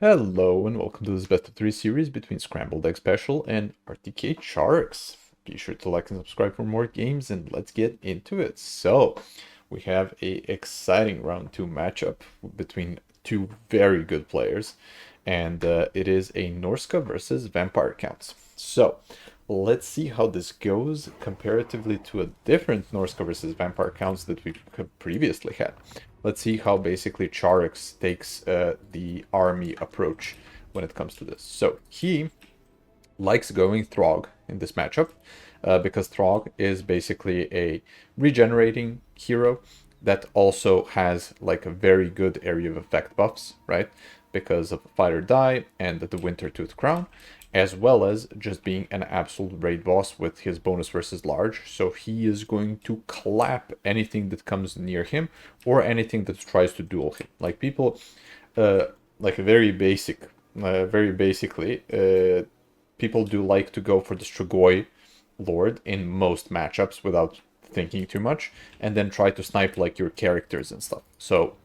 Hello and welcome to this best of 3 series between ScrambledEggSpecial and RTK Czarix. Be sure to like and subscribe for more games and let's get into it. So, we have a exciting round 2 matchup between two very good players, and it is a Norsca versus Vampire Counts. So, let's see how this goes comparatively to a different Norsca versus Vampire Counts that we previously had. Let's see how basically Czarix takes the army approach when it comes to this. So he likes going Throg in this matchup because Throg is basically a regenerating hero that also has like a very good area of effect buffs, right? Because of Fight or Die and the Winter Tooth Crown, as well as just being an absolute raid boss with his bonus versus large. So he is going to clap anything that comes near him or anything that tries to duel him. Like people, like very basically, people do like to go for the Strigoi Lord in most matchups without thinking too much, and then try to snipe like your characters and stuff. So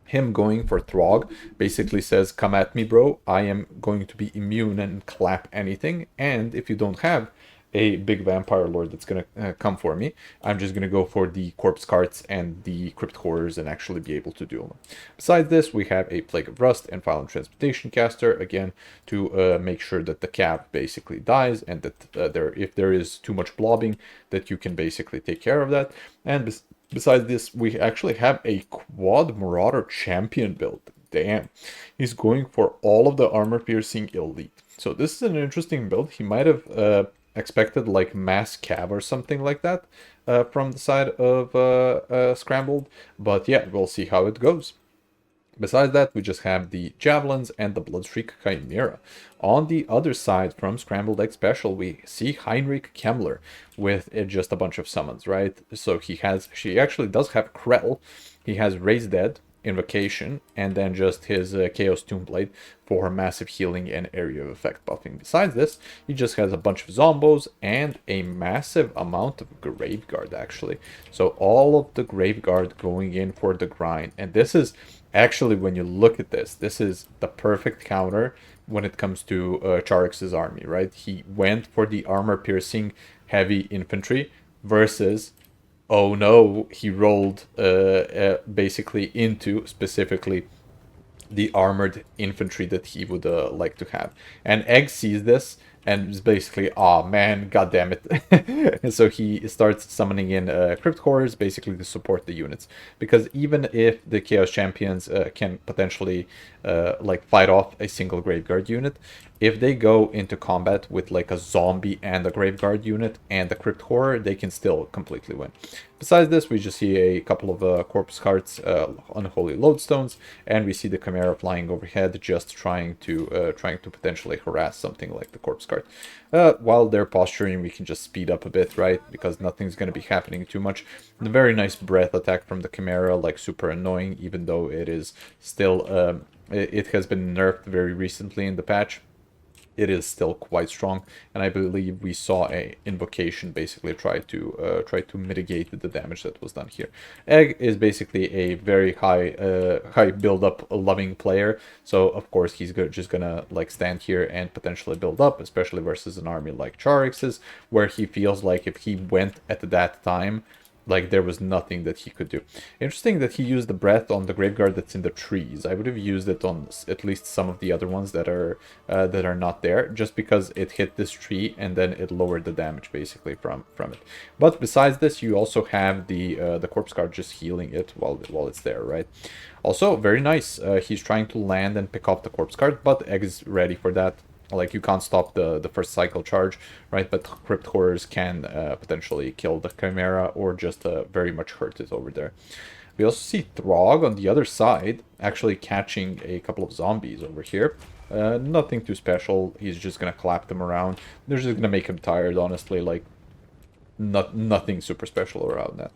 him going for Throg basically says, come at me, bro. I am going to be immune and clap anything. And if you don't have a big vampire lord that's going to come for me, I'm just going to go for the corpse carts and the crypt horrors and actually be able to do them. Besides this, we have a Plague of Rust and File and Transportation caster, again, to make sure that the cap basically dies and that if there is too much blobbing, that you can basically take care of that. And besides this, we actually have a quad Marauder champion build. Damn. He's going for all of the armor-piercing elite. So this is an interesting build. He might have expected like mass cav or something like that from the side of Scrambled. But yeah, we'll see how it goes. Besides that, we just have the Javelins and the Bloodstreak Chimera. On the other side, from ScrambledEggSpecial, we see Heinrich Kemmler with just a bunch of summons, right? So she actually does have Krell. He has Raise Dead, Invocation, and then just his Chaos Tombblade for massive healing and area of effect buffing. Besides this, he just has a bunch of Zombos and a massive amount of Graveguard, actually. So all of the Graveguard going in for the grind. And this is actually, when you look at this, this is the perfect counter when it comes to Czarix's army, right? He went for the armor-piercing heavy infantry versus, oh no, he rolled basically into specifically the armored infantry that he would like to have. And Egg sees this and is basically, oh man, god damn it. And so he starts summoning in crypt horrors basically to support the units. Because even if the Chaos Champions can potentially like fight off a single Graveguard unit, if they go into combat with like a zombie and a Graveguard unit and a crypt horror, they can still completely win. Besides this, we just see a couple of corpse carts, unholy lodestones, and we see the Chimera flying overhead, just trying to potentially harass something like the corpse cart. While they're posturing, we can just speed up a bit, right? Because nothing's going to be happening too much. And a very nice breath attack from the Chimera, like super annoying, even though it is still it has been nerfed very recently in the patch. It is still quite strong, and I believe we saw a invocation basically try to mitigate the damage that was done here. Egg is basically a very high build up loving player, so of course he's just gonna like stand here and potentially build up, especially versus an army like Czarix's, where he feels like if he went at that time, like there was nothing that he could do. Interesting that he used the breath on the Graveguard that's in the trees. I would have used it on at least some of the other ones that are not there, just because it hit this tree and then it lowered the damage basically from it. But besides this, you also have the corpse guard just healing it while it's there, right? Also very nice. He's trying to land and pick off the corpse guard, but Egg is ready for that. Like, you can't stop the first cycle charge, right? But crypt horrors can potentially kill the Chimera or just very much hurt it over there. We also see Throg on the other side actually catching a couple of zombies over here. Nothing too special. He's just gonna clap them around. They're just gonna make him tired, honestly. Like, nothing super special around that.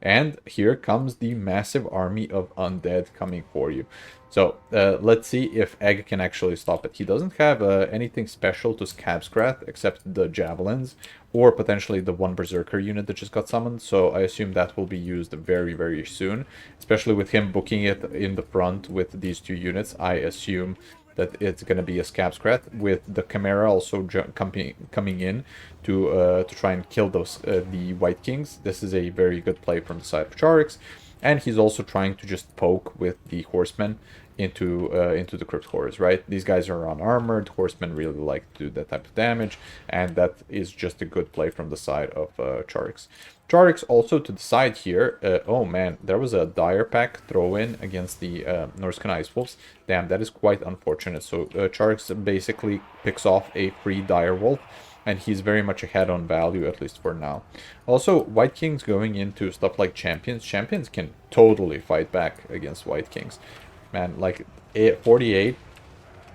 And here comes the massive army of undead coming for you. So let's see if Egg can actually stop it. He doesn't have anything special to Scabscrat except the Javelins or potentially the one Berserker unit that just got summoned. So I assume that will be used very, very soon, especially with him booking it in the front with these two units. I assume that it's going to be a Scabscrat, with the Chimera also coming in to try and kill those the White Kings. This is a very good play from the side of Czarix, and he's also trying to just poke with the Horsemen into the Crypt Cores, right? These guys are unarmored. Horsemen really like to do that type of damage, and that is just a good play from the side of Czarix. Czarix also to the side here. Oh man, there was a Dire Pack throw-in against the Norscan Ice Wolves. Damn, that is quite unfortunate. So Czarix basically picks off a free Dire Wolf, and he's very much ahead on value, at least for now. Also, White Kings going into stuff like Champions. Champions can totally fight back against White Kings. Man, like 48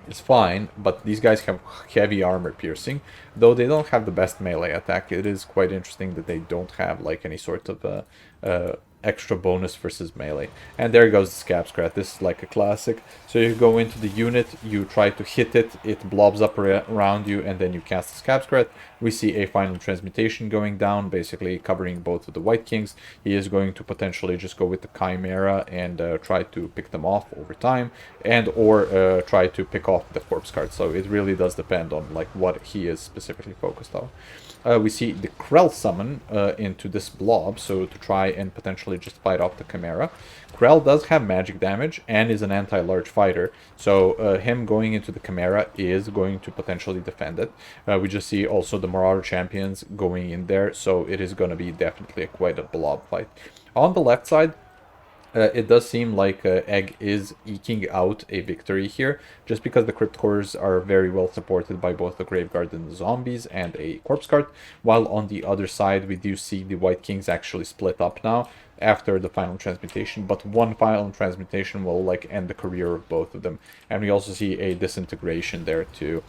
is fine, but these guys have heavy armor piercing, though they don't have the best melee attack. It is quite interesting that they don't have like any sort of extra bonus versus melee. And there goes the Scabscrat. This is like a classic. So you go into the unit, you try to hit it, it blobs up around you, and then you cast the Scabscrat. We see a final transmutation going down, basically covering both of the White Kings. He is going to potentially just go with the Chimera and try to pick them off over time, and or try to pick off the corpse card. So it really does depend on like what he is specifically focused on. We see the Krell summon into this blob, so to try and potentially just fight off the Chimera. Krell does have magic damage and is an anti-large fighter, so him going into the Chimera is going to potentially defend it. We just see also the Marauder champions going in there, so it is going to be definitely quite a blob fight. On the left side, it does seem like Egg is eking out a victory here, just because the Crypt Cores are very well supported by both the Graveguard and the Zombies and a Corpse Cart, while on the other side we do see the White Kings actually split up now after the final transmutation, but one final transmutation will like end the career of both of them. And we also see a disintegration there too.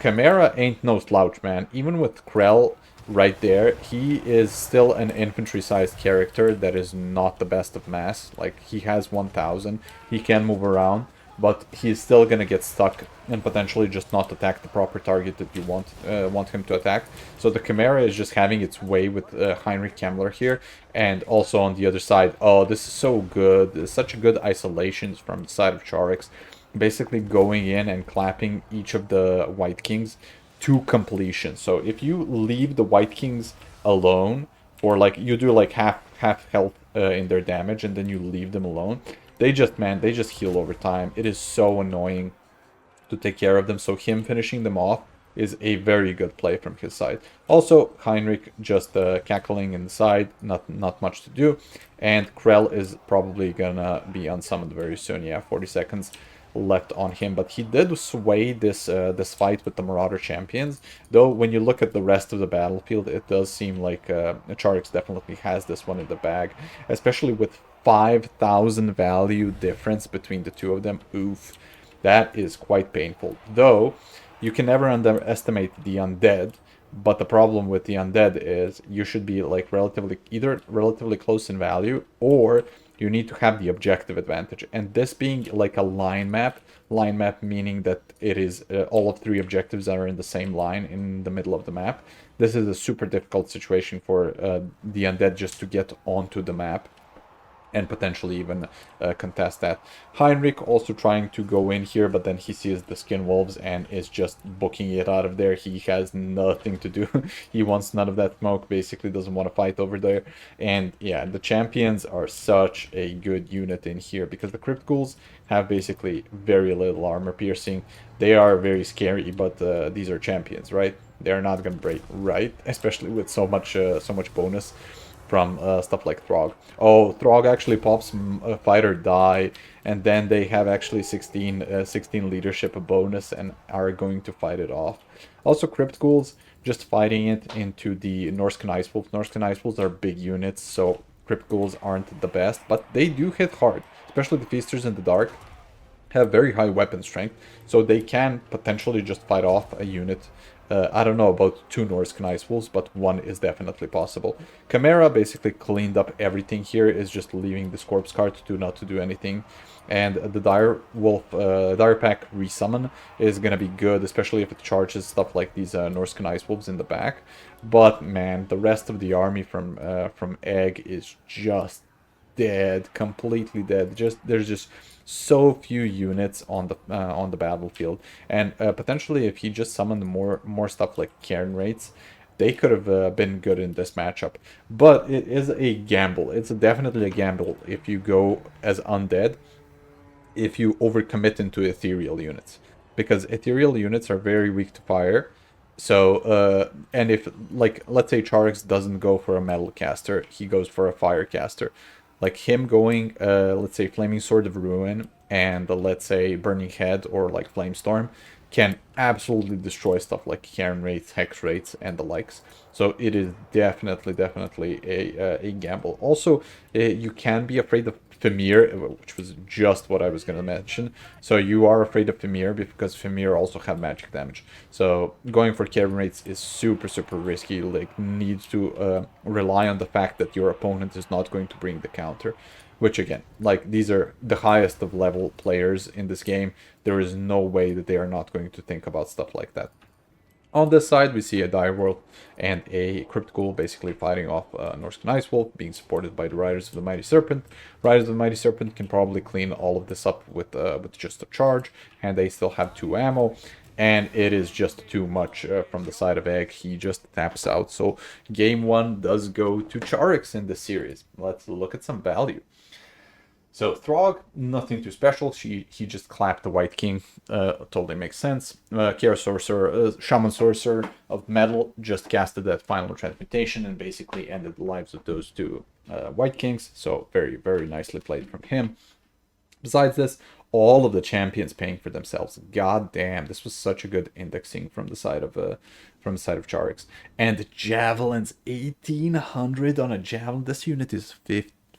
Chimera ain't no slouch, man. Even with Krell right there, he is still an infantry-sized character that is not the best of mass. Like, he has 1000, he can move around, but he's still gonna get stuck and potentially just not attack the proper target that you want him to attack. So the Chimera is just having its way with Heinrich Kemmler here, and also on the other side, oh, this is so good. There's such a good isolations from the side of Czarix, basically going in and clapping each of the White Kings to completion. So if you leave the White Kings alone, or like you do like half health in their damage and then you leave them alone, they just heal over time. It is so annoying to take care of them, so him finishing them off is a very good play from his side. Also, Heinrich just cackling inside, not much to do, and Krell is probably gonna be unsummoned very soon. Yeah, 40 seconds left on him, but he did sway this fight with the Marauder champions, though when you look at the rest of the battlefield, it does seem like Czarix definitely has this one in the bag, especially with 5,000 value difference between the two of them. Oof, that is quite painful. Though you can never underestimate the undead, but the problem with the undead is you should be like either relatively close in value, or you need to have the objective advantage. And this being like a line map meaning that it is all of 3 objectives are in the same line in the middle of the map. This is a super difficult situation for the undead just to get onto the map and potentially even contest that. Heinrich also trying to go in here, but then he sees the Skin Wolves and is just booking it out of there. He has nothing to do. He wants none of that smoke, basically doesn't want to fight over there. And yeah, the champions are such a good unit in here, because the Crypt Ghouls have basically very little armor piercing. They are very scary, but these are champions, right? They're not gonna break, right? Especially with so much bonus from stuff like Throg. Oh, Throg actually pops fight or die, and then they have actually 16 leadership bonus and are going to fight it off. Also, Crypt Ghouls just fighting it into the Norscan Ice Wolves. Norscan Ice Wolves are big units, so Crypt Ghouls aren't the best, but they do hit hard, especially the Feasters in the Dark have very high weapon strength, so they can potentially just fight off a unit. I don't know about 2 Norscan Ice Wolves, but 1 is definitely possible. Chimera basically cleaned up everything here, is just leaving this corpse card not to do anything. And the Dire Pack resummon is gonna be good, especially if it charges stuff like these Norscan Ice Wolves in the back. But man, the rest of the army from Egg is just dead, completely dead. There's just so few units on the battlefield, and potentially if he just summoned more stuff like Cairn rates, they could have been good in this matchup. But it is a gamble. It's definitely a gamble if you go as undead, if you overcommit into ethereal units, because ethereal units are very weak to fire. So and if, like, let's say Czarix doesn't go for a metal caster, he goes for a fire caster, like him going let's say Flaming Sword of Ruin and let's say Burning Head or like Flamestorm can absolutely destroy stuff like Cairn rates, Hex rates, and the likes. So it is definitely a gamble. Also, you can be afraid of Fimir, which was just what I was going to mention. So you are afraid of Fimir because Fimir also have magic damage. So going for Cairn rates is super risky. Like, needs to rely on the fact that your opponent is not going to bring the counter. Which again, like, these are the highest of level players in this game. There is no way that they are not going to think about stuff like that. On this side, we see a Direwolf and a Crypt Ghoul basically fighting off Norsca Icewolf, being supported by the Riders of the Mighty Serpent. Riders of the Mighty Serpent can probably clean all of this up with just a charge, and they still have 2 ammo. And it is just too much from the side of Egg. He just taps out. So game 1 does go to Czarix in this series. Let's look at some value. So Throg, nothing too special. He just clapped the White King. Totally makes sense. Chaos Sorcerer, Shaman Sorcerer of Metal just casted that final transmutation and basically ended the lives of those 2 White Kings. So very nicely played from him. Besides this, all of the champions paying for themselves. God damn, this was such a good indexing from the side of Czarix. And Javelins, 1800 on a Javelin. This unit is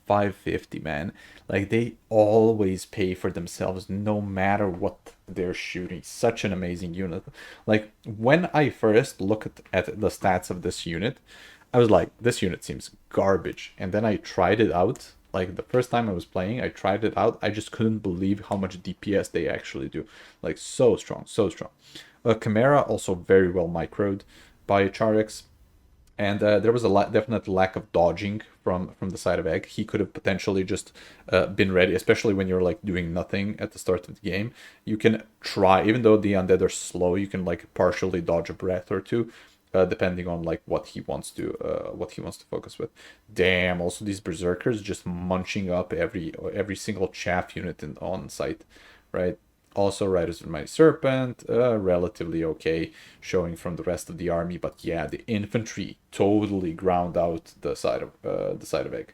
550, man. Like, they always pay for themselves no matter what they're shooting. Such an amazing unit. Like, when I first looked at the stats of this unit, I was like, this unit seems garbage. And then I tried it out. Like, the first time I was playing, I tried it out. I just couldn't believe how much DPS they actually do. Like, so strong, so strong. Chimera also very well microed by Czarix. And there was a definite lack of dodging from the side of Egg. He could have potentially just been ready, especially when you're like doing nothing at the start of the game. You can try, even though the undead are slow, you can like partially dodge a breath or two, depending on like what he wants to focus with. Damn! Also, these berserkers just munching up every single chaff unit on site, right? Also, Riders of the Mighty Serpent, relatively okay showing from the rest of the army, but yeah, the infantry totally ground out the side of Egg.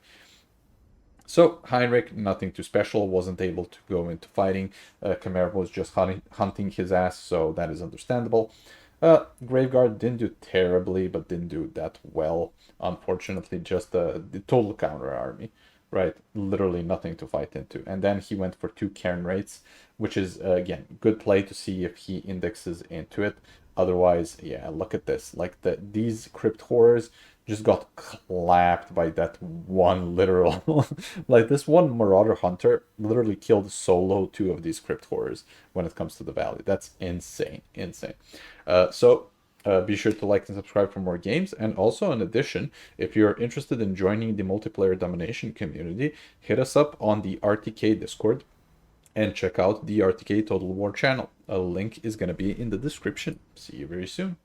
So Heinrich, nothing too special, wasn't able to go into fighting. Chimera was just hunting his ass, so that is understandable. Graveguard didn't do terribly, but didn't do that well. Unfortunately, just the total counter army. Right, literally nothing to fight into. And then he went for 2 Cairn rates, which is, again, good play to see if he indexes into it. Otherwise, yeah, look at this. Like, these Crypt Horrors just got clapped by that one literal... like, this one Marauder Hunter literally killed solo 2 of these Crypt Horrors when it comes to the Valley. That's insane, insane. Be sure to like and subscribe for more games. And also, in addition, if you're interested in joining the multiplayer domination community, hit us up on the RTK Discord and check out the RTK Total War channel. A link is going to be in the description. See you very soon.